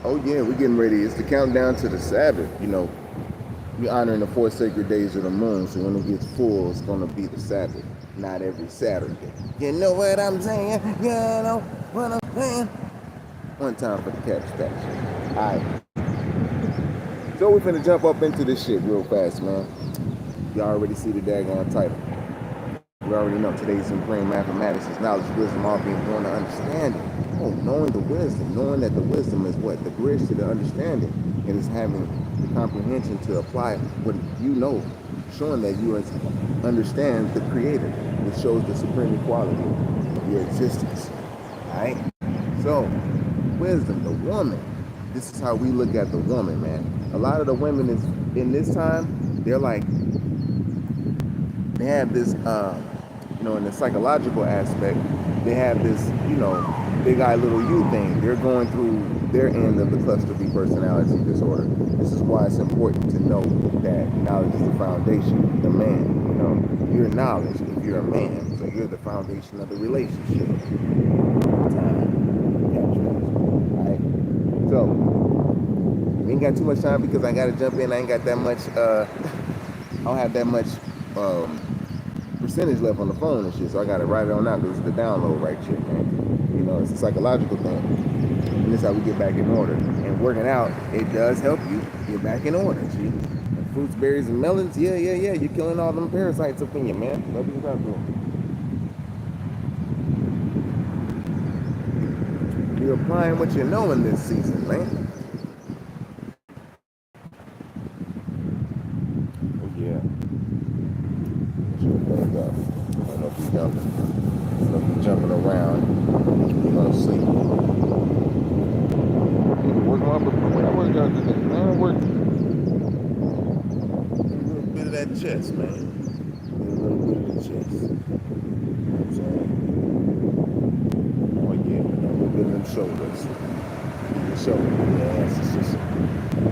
Oh yeah, we're getting ready. It's the countdown to the Sabbath. You know, we're honoring the 4 sacred days of the moon. So when it gets full, it's gonna be the Sabbath, not every Saturday. You know what I'm saying? You know what I'm saying? One time for the Cabbage Patch. Alright. So we're finna jump up into this shit real fast, man. Y'all already see the daggone title. We already know today's Supreme Mathematics is knowledge, wisdom, all being born to understanding. Oh, knowing the wisdom, knowing that the wisdom is what? The bridge to the understanding. It is having the comprehension to apply what you know, showing that you understand the Creator, which shows the supreme equality of your existence. Alright? So, wisdom, the woman. This is how we look at the woman, man. A lot of the women is in this time, they're like, they have this, you know, in the psychological aspect, they have this, you know, big eye, little you thing. They're going through their end of the cluster B personality disorder. This is why it's important to know that knowledge is the foundation, the man, you know, your knowledge, if you're a man, so you're the foundation of the relationship. Alright? So, we ain't got too much time because I gotta jump in. I ain't got that much, I don't have that much, percentage left on the phone and shit, so I gotta write it on out because it's the download right shit, man. You know, it's a psychological thing. And this is how we get back in order. And working out, it does help you get back in order, see? And fruits, berries, and melons, yeah. You're killing all them parasites up in you, man. Love you, talk to them. You're applying what you know in this season, man. Jumping around, you know, sleep. Work on what I worked out today, man. I worked a little bit of that chest, man. A little bit of the chest. You know what I'm saying? Oh yeah, a little bit of them shoulders. The shoulder, yeah, it's just.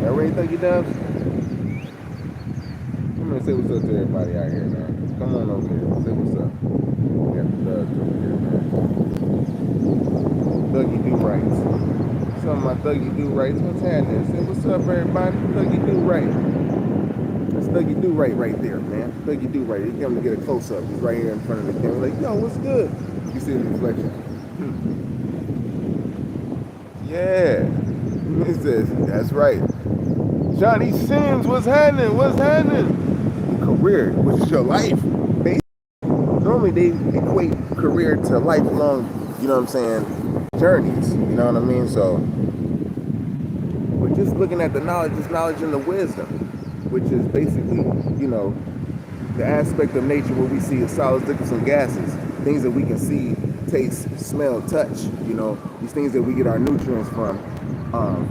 Y'all ready to think you down? I'm gonna say what's up to everybody out here, man. Come on over here, say what's up. We got the thugs over here, man. Thuggy do rights. Some of my thuggy do rights. What's happening? Say what's up, everybody? Thuggy do right. That's Thuggy do right there, man. Thuggy do right. He come to get a close up. He's right here in front of the camera, like, yo, what's good? You see the reflection? Yeah. He says, that's right. Johnny Sims, what's happening? What's happening? Your career, which is your life. Normally they equate career to lifelong, you know what I'm saying, journeys, you know what I mean? So we're just looking at the knowledge, this knowledge and the wisdom, which is basically, you know, the aspect of nature where we see as solids, liquids, and gases, things that we can see, taste, smell, touch, you know, these things that we get our nutrients from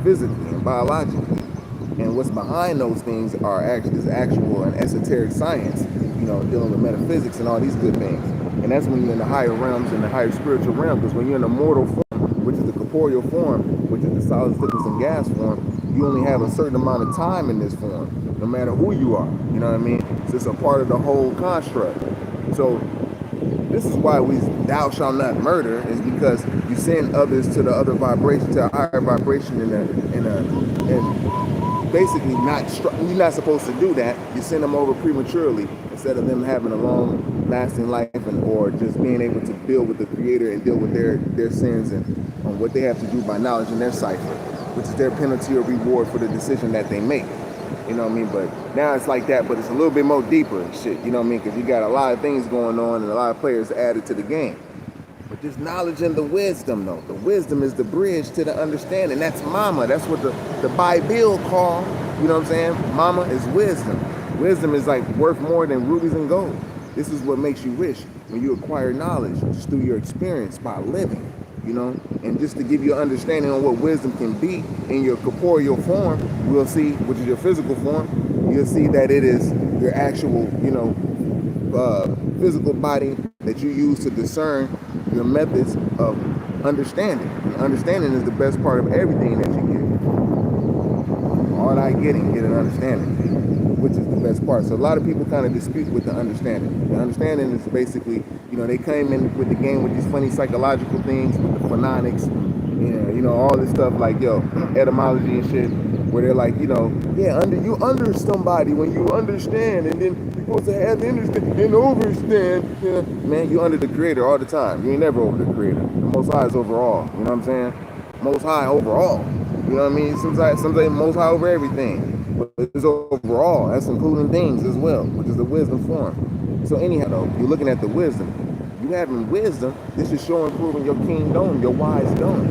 physically and biologically. And what's behind those things are actual and esoteric science, you know, dealing with metaphysics and all these good things. And that's when you're in the higher realms and the higher spiritual realm, because when you're in the mortal form, which is the corporeal form, which is the solids, liquids, and gas form, you only have a certain amount of time in this form, no matter who you are, you know what I mean? So it's a part of the whole construct. So this is why thou shalt not murder, is because you send others to the other vibration, to a higher vibration and basically you're not supposed to do that. You send them over prematurely instead of them having a long lasting life or just being able to deal with the Creator and deal with their sins and on what they have to do by knowledge in their cipher, which is their penalty or reward for the decision that they make. You know what I mean? But now it's like that, but it's a little bit more deeper and shit, you know what I mean? Because you got a lot of things going on and a lot of players added to the game. But this knowledge and the wisdom, though. The wisdom is the bridge to the understanding. That's mama. That's what the Bible call, you know what I'm saying? Mama is wisdom. Wisdom is like worth more than rubies and gold. This is what makes you rich when you acquire knowledge just through your experience by living, you know? And just to give you an understanding on what wisdom can be in your corporeal form, we'll see, which is your physical form, you'll see that it is your actual, you know, physical body that you use to discern your methods of understanding. And understanding is the best part of everything that you get. All I get an understanding, which is the best part. So a lot of people kind of dispute with the understanding. The understanding is basically, you know, they came in with the game with these funny psychological things, with the phonics, Yeah, you know, all this stuff like, yo, etymology and shit, where they're like, you know, yeah, you under somebody when you understand, and then you're supposed to have understand and overstand. Yeah. Man, you under the creator all the time. You ain't never over the creator. The most high is overall. You know what I'm saying? Most high overall. You know what I mean? Sometimes most high over everything. But it's overall. That's including things as well, which is the wisdom form. So anyhow, though, you're looking at the wisdom. You having wisdom, this is showing, proving your kingdom, your wise dome.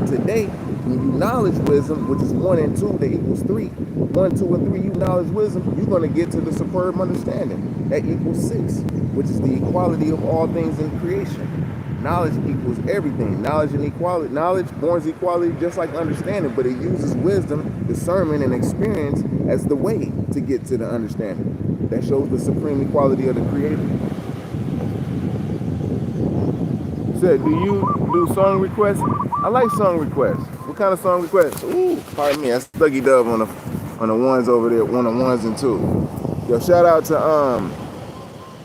Today, when you knowledge wisdom, which is 1 and 2, that equals 3. 1, 2, and 3, you knowledge wisdom, you're going to get to the superb understanding. That equals 6, which is the equality of all things in creation. Knowledge equals everything. Knowledge and equality. Knowledge borns equality just like understanding, but it uses wisdom, discernment, and experience as the way to get to the understanding. That shows the supreme equality of the Creator. Said, do you do song requests? I like song requests. What kind of song requests? Ooh, pardon me, that's Thuggy Dub on the ones over there, 1 on 1s and 2. Yo, shout out to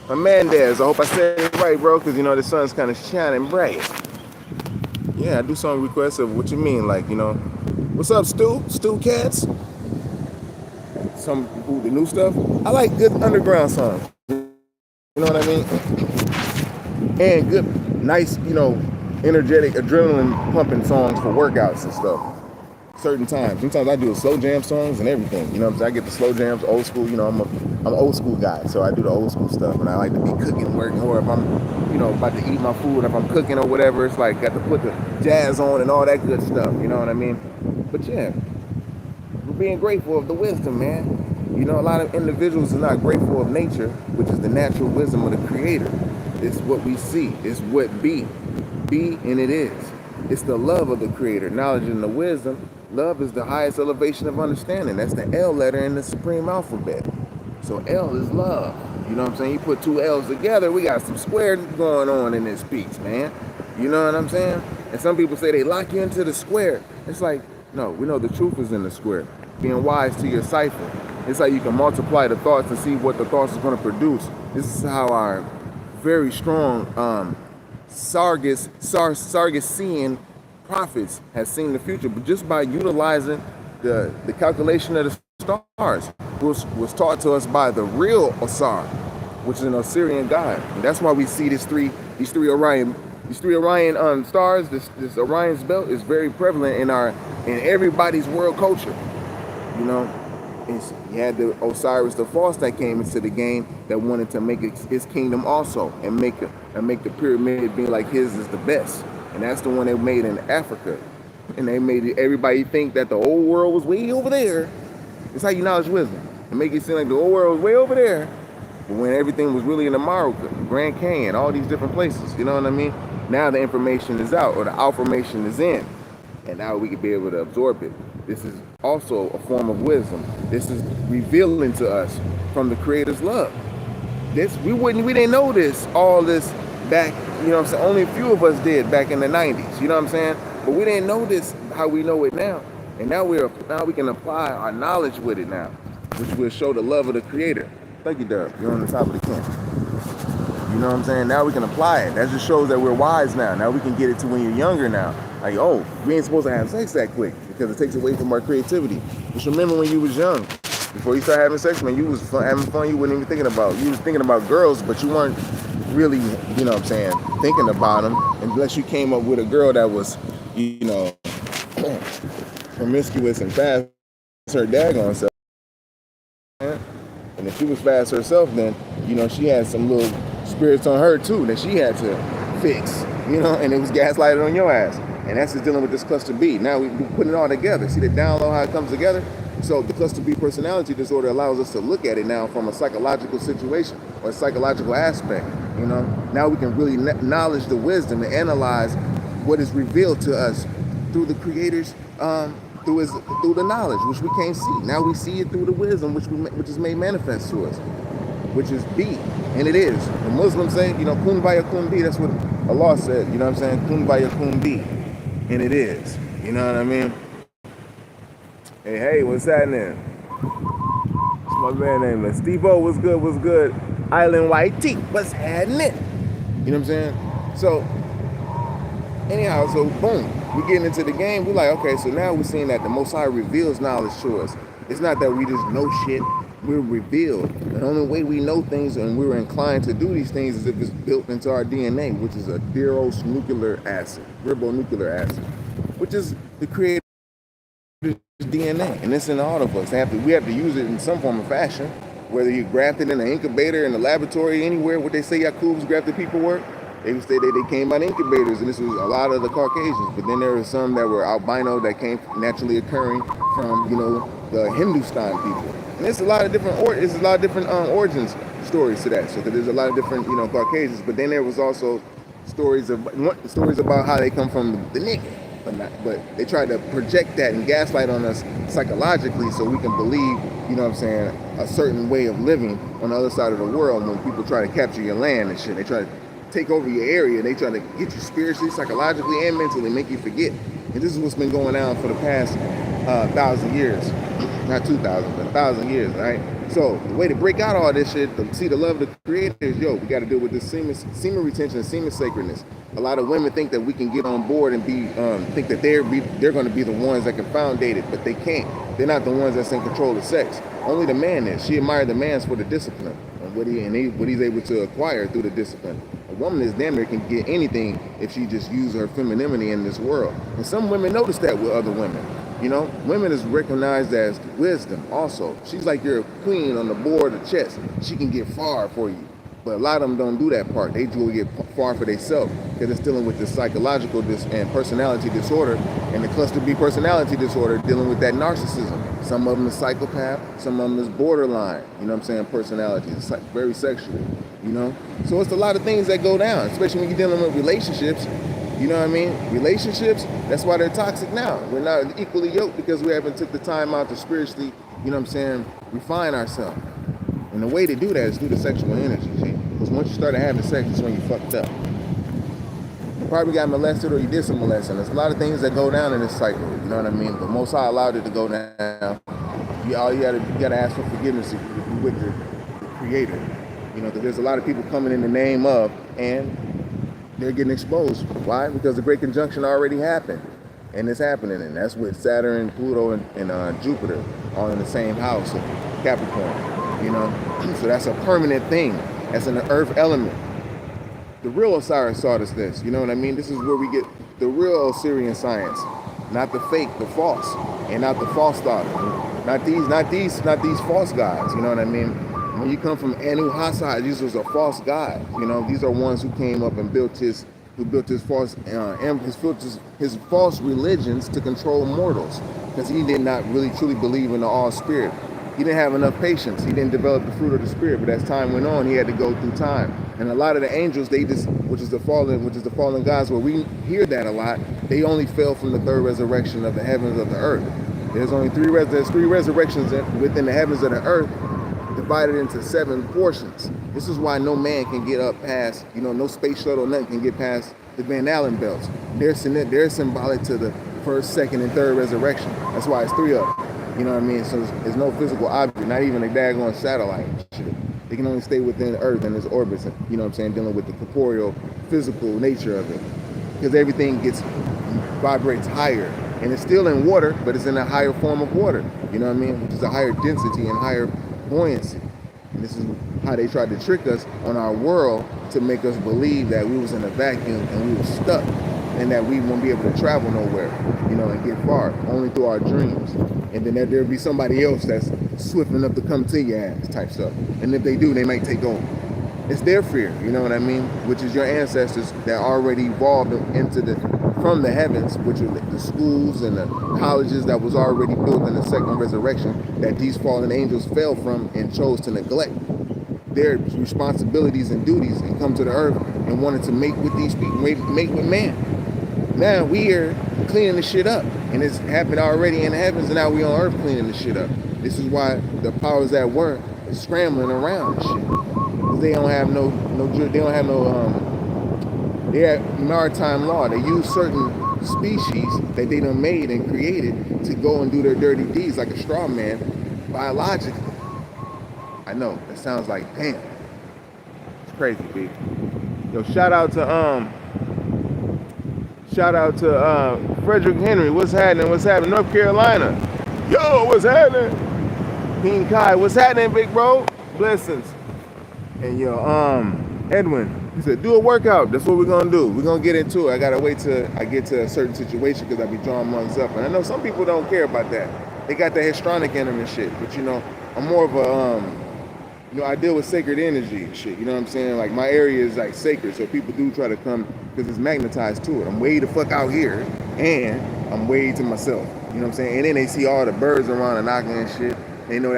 Amandez. I hope I said it right, bro, because you know the sun's kind of shining bright. Yeah, I do song requests of what you mean, like, you know, what's up, Stu Cats? The new stuff. I like good underground songs. You know what I mean? And good, nice, you know, energetic, adrenaline pumping songs for workouts and stuff. Certain times. Sometimes I do slow jam songs and everything. You know what I'm saying? I get the slow jams, old school. You know, I'm an old school guy, so I do the old school stuff. And I like to be cooking, working, or if I'm, you know, about to eat my food, if I'm cooking or whatever, it's like got to put the jazz on and all that good stuff. You know what I mean? But yeah, we're being grateful of the wisdom, man. You know, a lot of individuals are not grateful of nature, which is the natural wisdom of the Creator. It's what we see. It's what be, and it is. It's the love of the Creator, knowledge and the wisdom. Love is the highest elevation of understanding. That's the L letter in the supreme alphabet. So L is love. You know what I'm saying? You put 2 L's together, we got some square going on in this piece, man. You know what I'm saying? And some people say they lock you into the square. It's like, no, we know the truth is in the square. Being wise to your cipher. It's like you can multiply the thoughts and see what the thoughts is going to produce. This is how our very strong Sargassian prophets has seen the future, but just by utilizing the calculation of the stars, was taught to us by the real Osar, which is an Osirian god. And that's why we see these three Orion stars. This Orion's belt is very prevalent in everybody's world culture. You know, you had the Osiris the False that came into the game that wanted to make his kingdom also and make the pyramid being like his is the best. And that's the one they made in Africa. And they made everybody think that the old world was way over there. It's how you knowledge wisdom. And make it seem like the old world was way over there. But when everything was really in Amaru, Grand Canyon, all these different places, you know what I mean? Now the information is out, or the information is in. And now we can be able to absorb it. This is also a form of wisdom. This is revealing to us from the Creator's love. We didn't know all this back, you know what I'm saying? Only a few of us did back in the 90s, you know what I'm saying? But we didn't know this how we know it now. And now we can apply our knowledge with it now, which will show the love of the Creator. Thank you, Dub. You're on the top of the camp. You know what I'm saying? Now we can apply it. That just shows that we're wise now. Now we can get it to when you're younger now. Like, oh, we ain't supposed to have sex that quick because it takes away from our creativity. Just remember when you was young, before you start having sex, man, you was having fun you wasn't even thinking about. You was thinking about girls, but you weren't really, you know what I'm saying, thinking about them unless you came up with a girl that was, you know, promiscuous and fast her daggone self. And if she was fast herself, then, you know, she had some little spirits on her too that she had to fix, you know, and it was gaslighted on your ass. And that's just dealing with this cluster B. Now we're putting it all together. See the download, how it comes together? So the cluster B personality disorder allows us to look at it now from a psychological situation or a psychological aspect, you know? Now we can really acknowledge the wisdom and analyze what is revealed to us through the Creator's, through the knowledge, which we can't see. Now we see it through the wisdom, which is made manifest to us, which is B, and it is. The Muslims say, you know, kun vaya kun bi, that's what Allah said, you know what I'm saying? Kun vaya kun bi, and it is. You know what I mean? Hey, what's happening? What's my man name? Steve-O, what's good? Island YT, what's happening? You know what I'm saying? So, anyhow, so boom. we getting into the game, we're like, okay, so now we're seeing that the Most High reveals knowledge to us. It's not that we just know shit, we're revealed. The only way we know things and we're inclined to do these things is if it's built into our DNA, which is a ribonucleic acid, which is the creator's DNA, and it's in all of us. We have to use it in some form of fashion, whether you graft it in an incubator, in the laboratory, anywhere. What they say Yakub's grafted people work, they would say that they came by the incubators, and this was a lot of the Caucasians. But then there were some that were albino that came naturally occurring from, the Hindustan people. And there's a lot of different origins stories to that. So there's a lot of different Caucasians. But then there was also stories about how they come from the nigga. But they try to project that and gaslight on us psychologically so we can believe, a certain way of living on the other side of the world. When people try to capture your land and shit, they try to take over your area, and they try to get you spiritually, psychologically, and mentally, make you forget. And this is what's been going on for the past 1,000 years. Not 2,000, but 1,000 years, right? So the way to break out all this shit, to see the love of the Creator is, we got to deal with this semen retention and semen sacredness. A lot of women think that we can get on board and think that they're going to be the ones that can foundate it, but they can't. They're not the ones that's in control of sex. Only the man is. She admired the man's for the discipline and what he's able to acquire through the discipline. A woman is damn near can get anything if she just uses her femininity in this world. And some women notice that with other women. Women is recognized as wisdom also. She's like your queen on the board of chess. She can get far for you. But a lot of them don't do that part. They do get far for themselves because it's dealing with the psychological and personality disorder, and the cluster B personality disorder dealing with that narcissism. Some of them is psychopath, some of them is borderline, personality. It's very sexual, So it's a lot of things that go down, especially when you're dealing with relationships. Relationships, that's why they're toxic now. We're not equally yoked because we haven't took the time out to spiritually, refine ourselves. And the way to do that is through the sexual energy, because once you started having sex, it's when you fucked up. You probably got molested or you did some molesting. There's a lot of things that go down in this cycle, But Most High allowed it to go down. You gotta ask for forgiveness with the Creator. Because there's a lot of people coming in the name of, and they're getting exposed. Why? Because the Great Conjunction already happened. And it's happening. And that's with Saturn, Pluto, and Jupiter all in the same house of Capricorn. So that's a permanent thing. That's an earth element. The real Osiris taught us this. This is where we get the real Osirian science. Not the fake, the false. And not the false thought. Not these false gods. When you come from Anu Hassad, these was a false god. These are ones who came up and built his false religions to control mortals, because he did not really truly believe in the all spirit. He didn't have enough patience. He didn't develop the fruit of the spirit. But as time went on, he had to go through time. And a lot of the angels, which is the fallen gods, where we hear that a lot, they only fell from the third resurrection of the heavens of the earth. There's three resurrections within the heavens of the earth, divided into 7 portions. This is why no man can get up past, no space shuttle, nothing can get past the Van Allen belts. They're symbolic to the first, second, and third resurrection. That's why it's 3 of them. So there's no physical object, not even a daggone satellite. Shit. They can only stay within Earth and its orbits, dealing with the corporeal, physical nature of it. Because everything vibrates higher. And it's still in water, but it's in a higher form of water. Which is a higher density and higher buoyancy. And this is how they tried to trick us on our world to make us believe that we was in a vacuum and we were stuck, and that we won't be able to travel nowhere, and get far, only through our dreams. And then there'll be somebody else that's swift enough to come to your ass type stuff. And if they do, they might take over. It's their fear, which is your ancestors that already evolved from the heavens, which are the schools and the colleges that was already built in the second resurrection, that these fallen angels fell from and chose to neglect their responsibilities and duties and come to the earth and wanted to mate with these people, mate with man. Now we are cleaning the shit up, and it's happened already in the heavens, and now we on earth cleaning the shit up. This is why the powers that were is scrambling around and shit. They don't have they have maritime law. They use certain species that they done made and created to go and do their dirty deeds like a straw man biologically. I know, that sounds like, damn. It's crazy, B. Yo, shout out to Frederick Henry, what's happening? What's happening? North Carolina. Yo, what's happening? King Kai, what's happening, big bro? Blessings. And yo, Edwin, he said, do a workout. That's what we're gonna do. We're gonna get into it. I gotta wait till I get to a certain situation because I be drawing monks up. And I know some people don't care about that. They got the histrionic in them and shit. But you know, I'm more of a you know, I deal with sacred energy and shit, you know what I'm saying? Like, my area is, like, sacred, so people do try to come, because it's magnetized to it. I'm way the fuck out here, and I'm way to myself, you know what I'm saying? And then they see all the birds around and knocking and shit. They know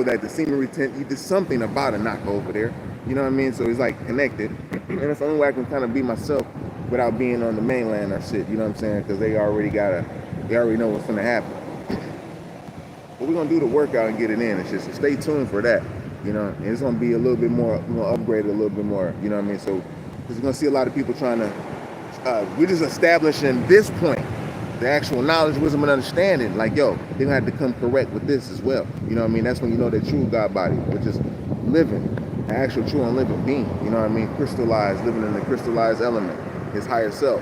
that the scenery there's something about a knock over there, you know what I mean? So it's, like, connected. And that's the only way I can kind of be myself without being on the mainland or shit, you know what I'm saying? Because they already know what's gonna happen. But we're gonna do the workout and get it in and shit, so stay tuned for that. You know, and it's going to be a little bit more, we're going to upgrade it a little bit more, you know what I mean? So, because you're going to see a lot of people trying to, we're just establishing this point, the actual knowledge, wisdom, and understanding. Like, yo, they're going to have to come correct with this as well. You know what I mean? That's when you know that true God body, which is living, an actual true and living being, you know what I mean? Crystallized, living in the crystallized element, his higher self,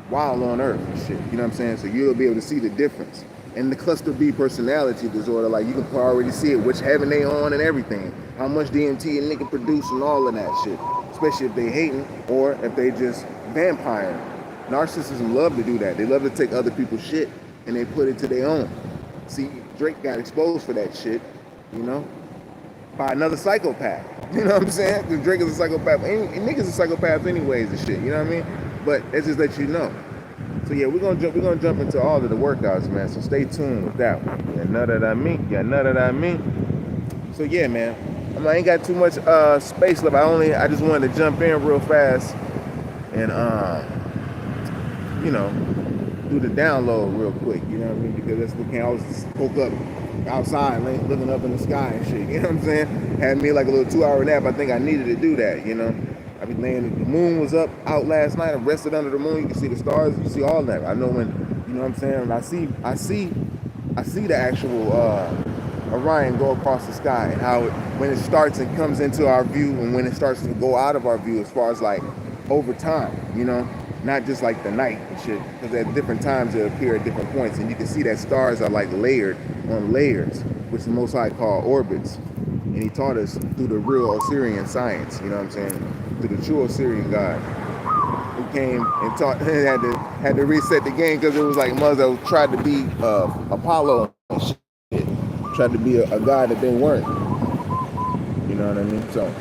while on earth and shit, you know what I'm saying? So you'll be able to see the difference. And the cluster B personality disorder, like, you can already see it, which heaven they on and everything. How much DMT a nigga produce and all of that shit. Especially if they hating or if they just vampiring. Narcissism love to do that. They love to take other people's shit and they put it to their own. See, Drake got exposed for that shit, you know, by another psychopath. You know what I'm saying? Because Drake is a psychopath. And niggas are psychopaths anyways and shit, you know what I mean? But it just lets you know. So yeah, we're gonna jump into all of the workouts, man. So stay tuned with that one. You know that I mean? So yeah, man. I ain't got too much space left. I just wanted to jump in real fast and you know, do the download real quick, you know what I mean? Because that's what I was woke up outside, looking up in the sky and shit, you know what I'm saying? Had me like a little 2-hour nap. I think I needed to do that, you know? I be laying, the moon was up out last night. I rested under the moon. You can see the stars. You see all that. I know when, you know what I'm saying? I see the actual Orion go across the sky and how when it starts and comes into our view and when it starts to go out of our view as far as like over time, you know, not just like the night and shit. Because at different times it appear at different points, and you can see that stars are like layered on layers, which the Most High call orbits. And he taught us through the real Osirian science, you know what I'm saying? Through the true Osirian God. He came and taught, had to reset the game because it was like Muslims tried to be Apollo and shit. Tried to be a god that they weren't. You know what I mean? So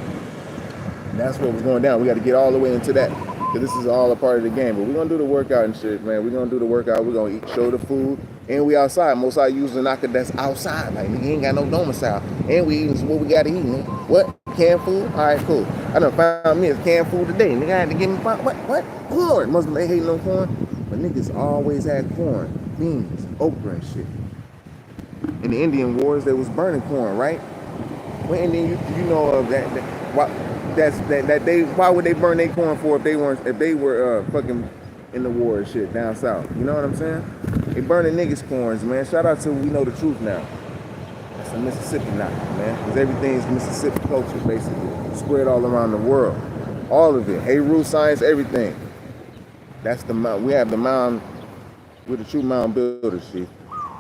that's what was going down. We got to get all the way into that because this is all a part of the game. But we're going to do the workout and shit, man. We're going to do the workout. We're going to show the food. And we outside. Most I use the NAGA that's outside. Like, nigga ain't got no domicile. And we eating what we got to eat, nigga. What? Canned food? All right, cool. I done found me a canned food today. Nigga, I had to give me, what? Corn. Muslim ain't hating no corn. But niggas always had corn, beans, okra and shit. In the Indian wars, they was burning corn, right? Well, and then you know of that why would they burn their corn for if they were fucking in the war and shit down south? You know what I'm saying? They burning niggas' corns, man. Shout out to We Know the Truth now. That's a Mississippi now, man. Because everything's Mississippi culture, basically. Spread all around the world. All of it. Amaru science, everything. That's the mound. We have the mound with the true mound builders, chief.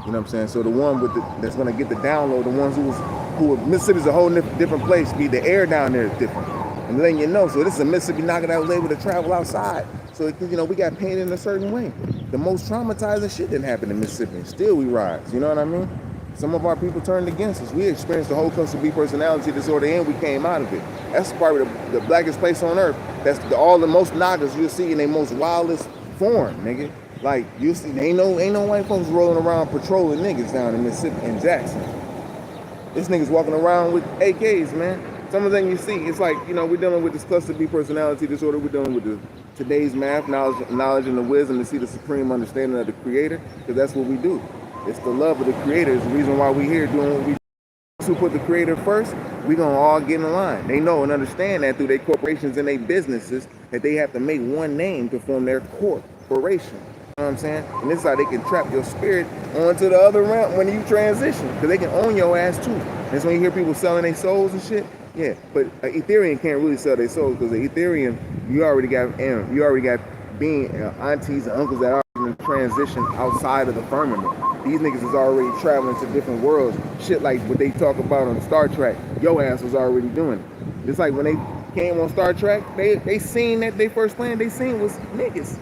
You know what I'm saying? So the one that's gonna get the download, the ones who Mississippi's a whole different place. Be the air down there is different. And letting you know, so this is a Mississippi NAGA that was able to travel outside. So, you know, we got painted in a certain way. The most traumatizing shit didn't happen in Mississippi. Still we rise, you know what I mean? Some of our people turned against us. We experienced the whole cluster B personality disorder and we came out of it. That's probably the blackest place on earth. That's all the most NAGAs you'll see in their most wildest form, nigga. Like, you see, ain't no white folks rolling around patrolling niggas down in Mississippi and Jackson. This niggas walking around with AKs, man. Some of them you see, it's like, you know, we're dealing with this cluster B personality disorder. We're dealing with today's math, knowledge and the wisdom to see the supreme understanding of the Creator, because that's what we do. It's the love of the Creator. It's the reason why we're here doing what we do. Those who put the Creator first, we're going to all get in line. They know and understand that through their corporations and their businesses that they have to make one name to form their corporation. You know what I'm saying? And this is how they can trap your spirit onto the other realm when you transition, because they can own your ass too. That's when you hear people selling their souls and shit. Yeah, but Ethereum can't really sell their souls because the Ethereum, you already got being aunties and uncles that are hasn't transitioned outside of the firmament. These niggas is already traveling to different worlds. Shit like what they talk about on Star Trek, your ass was already doing it. It's like when they came on Star Trek, they seen that they first planet they seen was niggas.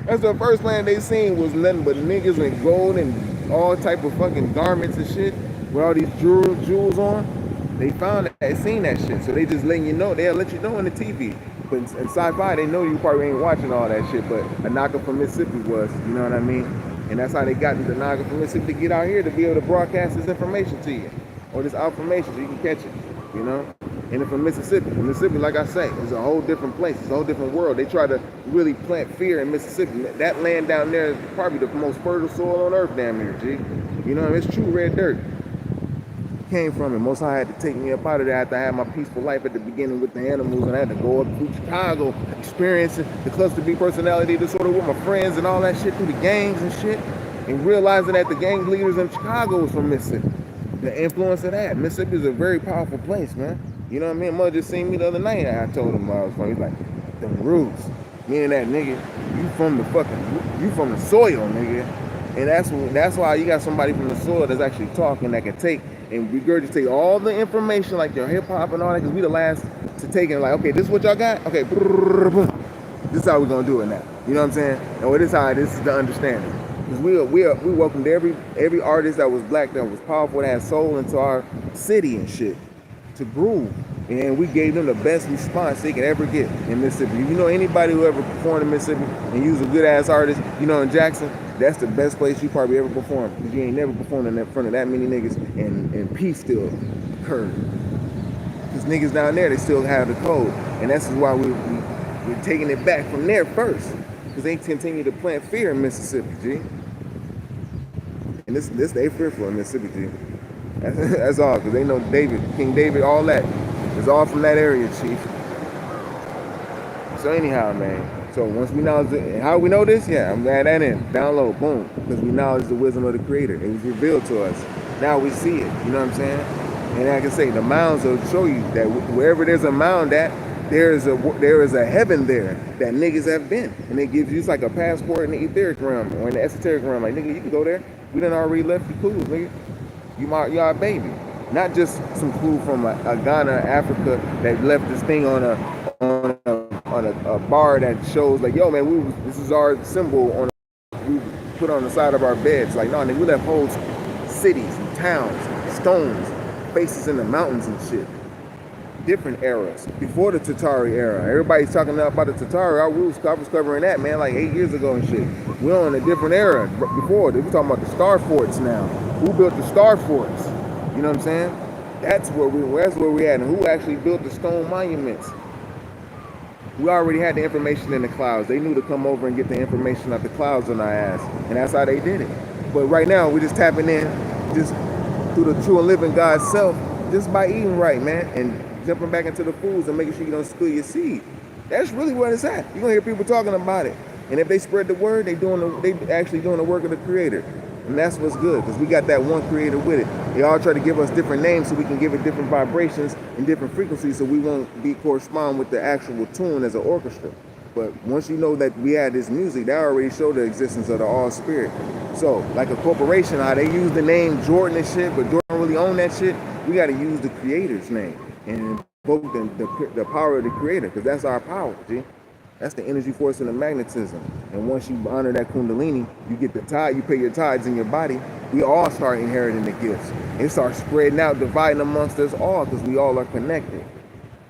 That's the first planet they seen was nothing but niggas and gold and all type of fucking garments and shit with all these jewels on. They found that, they seen that shit, so they just letting you know. They'll let you know on the TV. But in sci-fi, they know you probably ain't watching all that shit. But a NAGA from Mississippi was, you know what I mean? And that's how they got the NAGA from Mississippi to get out here to be able to broadcast this information to you, or this information so you can catch it, you know? And from Mississippi, like I say, is a whole different place. It's a whole different world. They try to really plant fear in Mississippi. That land down there is probably the most fertile soil on earth damn near, G. You know, it's true red dirt. Came from it. Most High had to take me up out of there after I had my peaceful life at the beginning with the animals, and I had to go up through Chicago, experiencing the cluster B personality disorder with my friends and all that shit through the gangs and shit, and realizing that the gang leaders in Chicago was from Mississippi. The influence of that. Mississippi is a very powerful place, man. You know what I mean? Mother just seen me the other night, and I told him I was from. He's like, them roots. Me and that nigga, you from the soil, nigga. And that's why you got somebody from the soil that's actually talking, that can take and regurgitate all the information, like your hip hop and all that, because we the last to take it. Like, okay, this is what y'all got? Okay, this is how we're gonna do it now. You know what I'm saying? And this is the understanding. Because we welcomed every artist that was black, that was powerful, that had soul into our city and shit to groove. And we gave them the best response they could ever get in Mississippi. You know, anybody who ever performed in Mississippi and used a good ass artist, you know, in Jackson, that's the best place you probably ever performed. Because you ain't never performed in front of that many niggas, and peace still occurred. Because niggas down there, they still have the code. And that's why we're taking it back from there first. Because they continue to plant fear in Mississippi, G. And this they fearful in Mississippi, G. That's all, because they know David, King David, all that. It's all from that area, Chief. So anyhow, man. So once we know how we know this, yeah, I'm glad that in. Download, boom. Because we acknowledge the wisdom of the Creator. It was revealed to us. Now we see it. You know what I'm saying? And I can say the mounds will show you that wherever there's a mound at, there is a heaven there that niggas have been. And it gives you, it's like a passport in the etheric realm or in the esoteric realm. Like, nigga, you can go there. We done already left you cool, nigga. You our baby. Not just some food from a Ghana, Africa, that left this thing on a bar that shows like, yo, man, this is our symbol we put on the side of our beds. Like, no, nigga, we left whole cities and towns, stones, faces in the mountains and shit. Different eras. Before the Tatari era. Everybody's talking about the Tatari. I was covering that, man, like 8 years ago and shit. We're on a different era. Before, we're talking about the star forts now. Who built the star forts? You know what I'm saying? That's where we at. And who actually built the stone monuments? We already had the information in the clouds. They knew to come over and get the information out the clouds on our ass. And that's how they did it. But right now, we're just tapping in just through the true and living God's self, just by eating right, man. And jumping back into the foods and making sure you don't spill your seed. That's really what it's at. You're gonna hear people talking about it. And if they spread the word, they actually doing the work of the Creator. And that's what's good, because we got that one Creator with it. They all try to give us different names so we can give it different vibrations and different frequencies so we won't correspond with the actual tune as an orchestra. But once you know that we had this music, that already showed the existence of the all spirit. So, like a corporation, how they use the name Jordan and shit, but Jordan don't really own that shit, we got to use the Creator's name and invoke the power of the Creator, because that's our power, G. That's the energy force and the magnetism. And once you honor that Kundalini, you get the tide, you pay your tides in your body, we all start inheriting the gifts. It starts spreading out, dividing amongst us all, because we all are connected.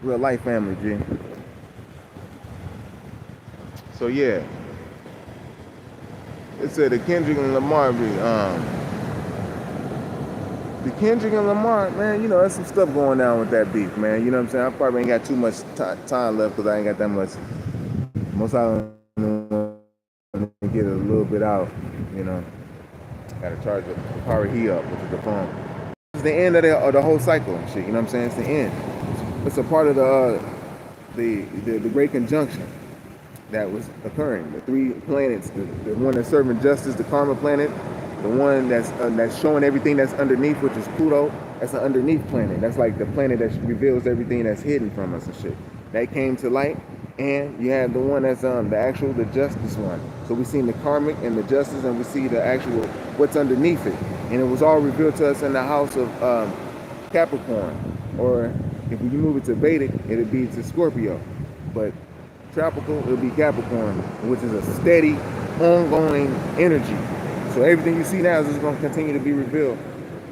Real life family, G. So yeah. It said the Kendrick and Lamar the Kendrick and Lamar, man, you know, there's some stuff going down with that beef, man. You know what I'm saying? I probably ain't got too much time left because I ain't got that much. Most I don't get a little bit out, you know. Got to charge the power he up with the phone. It's the end of the whole cycle and shit, you know what I'm saying? It's the end. It's a part of the great conjunction that was occurring. The three planets, the one that's serving justice, the karma planet, the one that's showing everything that's underneath, which is Pluto. That's an underneath planet. That's like the planet that reveals everything that's hidden from us and shit. That came to light, and you have the one that's the justice one. So we seen the karmic and the justice, and we see the actual what's underneath it, and it was all revealed to us in the house of Capricorn, or if you move it to Vedic, it'd be to Scorpio, but tropical it'll be Capricorn, which is a steady, ongoing energy. So everything you see now is just going to continue to be revealed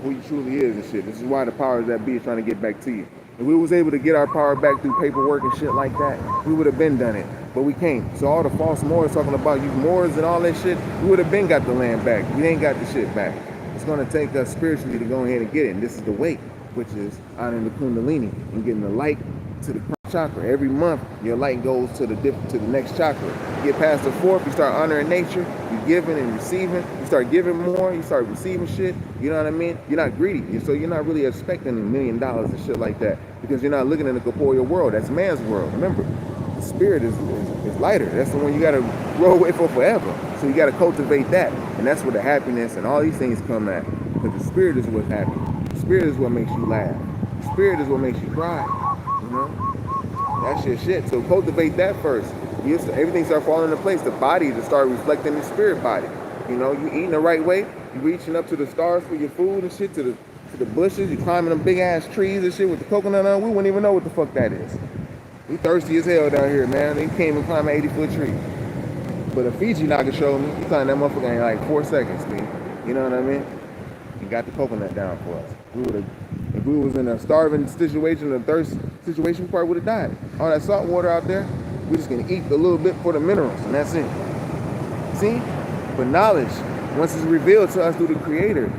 who you truly is and shit. This is why the powers that be is trying to get back to you. If we was able to get our power back through paperwork and shit like that, we would have been done it, but we can't. So all the false Moors talking about you Moors and all that shit, we would have been got the land back. We ain't got the shit back. It's going to take us spiritually to go ahead and get it, and this is the way, which is out in the Kundalini and getting the light to the chakra. Every month your light goes to the next chakra. You get past the fourth, you start honoring nature, you're giving and receiving, you start giving more, you start receiving shit, you know what I mean? You're not greedy, so you're not really expecting $1 million and shit like that, because you're not looking in the corporeal world. That's man's world. Remember, the spirit is lighter. That's the one you gotta roll with for forever. So you gotta cultivate that, and that's where the happiness and all these things come at, because the spirit is what's happy. The spirit is what makes you laugh. The spirit is what makes you cry, you know? That's your shit. So cultivate that first. Everything start falling into place. The body to start reflecting the spirit body. You know, you eating the right way. You reaching up to the stars for your food and shit, to the bushes. You climbing them big ass trees and shit with the coconut on. We wouldn't even know what the fuck that is. We thirsty as hell down here, man. They can't even climb an 80-foot tree. But a Fiji Naga showed me, he climbed that motherfucker in like 4 seconds, man. You know what I mean? He got the coconut down for us. If we was in a starving situation, a thirst situation, we probably would have died. All that salt water out there, we're just gonna eat a little bit for the minerals, and that's it. See? But knowledge, once it's revealed to us through the Creator,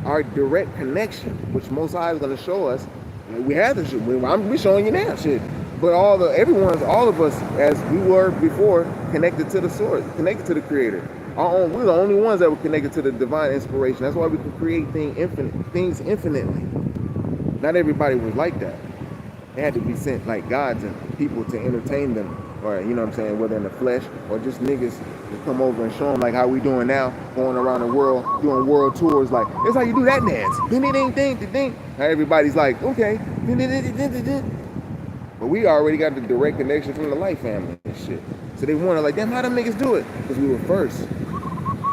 our direct connection, which Most High is gonna show us, we have the shit. We're showing you now, shit. But all of us, as we were before, connected to the source, connected to the Creator. We're the only ones that were connected to the divine inspiration. That's why we can create things infinitely. Not everybody was like that. They had to be sent like gods and people to entertain them, or you know what I'm saying, whether in the flesh or just niggas to come over and show them like how we doing now, going around the world, doing world tours. Like, that's how you do that dance. Ding ding ding ding ding. Now everybody's like, okay. Ding ding ding ding ding ding. But we already got the direct connection from the light family and shit. So they wonder like, damn, how them niggas do it? Because we were first.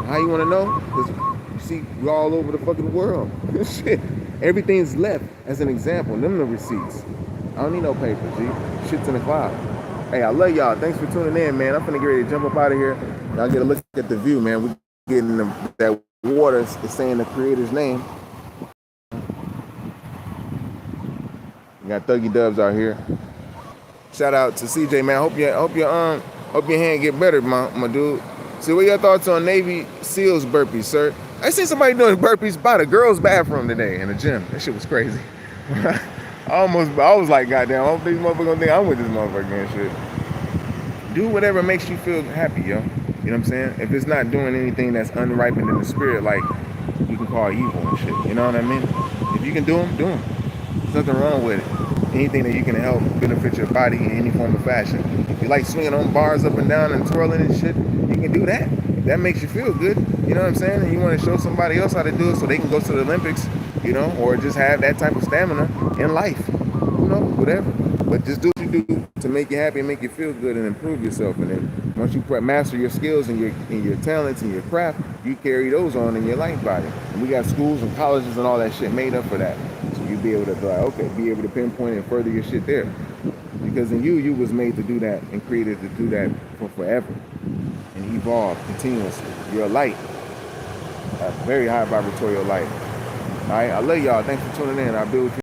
How you want to know? Because you see, we're all over the fucking world. Shit. Everything's left as an example. Them the receipts. I don't need no paper, G. Shit's in the cloud. Hey, I love y'all. Thanks for tuning in, man. I'm finna get ready to jump up out of here. Y'all get a look at the view, man. We're getting that water is saying the Creator's name. We got Thuggy Dubs out here. Shout out to CJ, man. Hope your hand get better, my dude. So what your thoughts on Navy SEALs burpees, sir? I seen somebody doing burpees by the girls' bathroom today in the gym. That shit was crazy. I was like, goddamn, I don't think these motherfuckers gonna think I'm with this motherfucker and shit. Do whatever makes you feel happy, yo. You know what I'm saying? If it's not doing anything that's unripened in the spirit, like you can call evil and shit. You know what I mean? If you can do them, do them. There's nothing wrong with it. Anything that you can help benefit your body in any form of fashion. If you like swinging on bars up and down and twirling and shit, you can do that. If that makes you feel good, you know what I'm saying? And you want to show somebody else how to do it so they can go to the Olympics, you know, or just have that type of stamina in life, you know, whatever. But just do what you do to make you happy and make you feel good and improve yourself. And then once you master your skills and your talents and your craft, you carry those on in your life body. And we got schools and colleges and all that shit made up for that. So you be able to be like, okay, be able to pinpoint and further your shit there. Because in you was made to do that and created to do that for forever and evolve continuously. You're a light, a very high vibratorial light. All right, I love y'all. Thanks for tuning in. I'll be with you.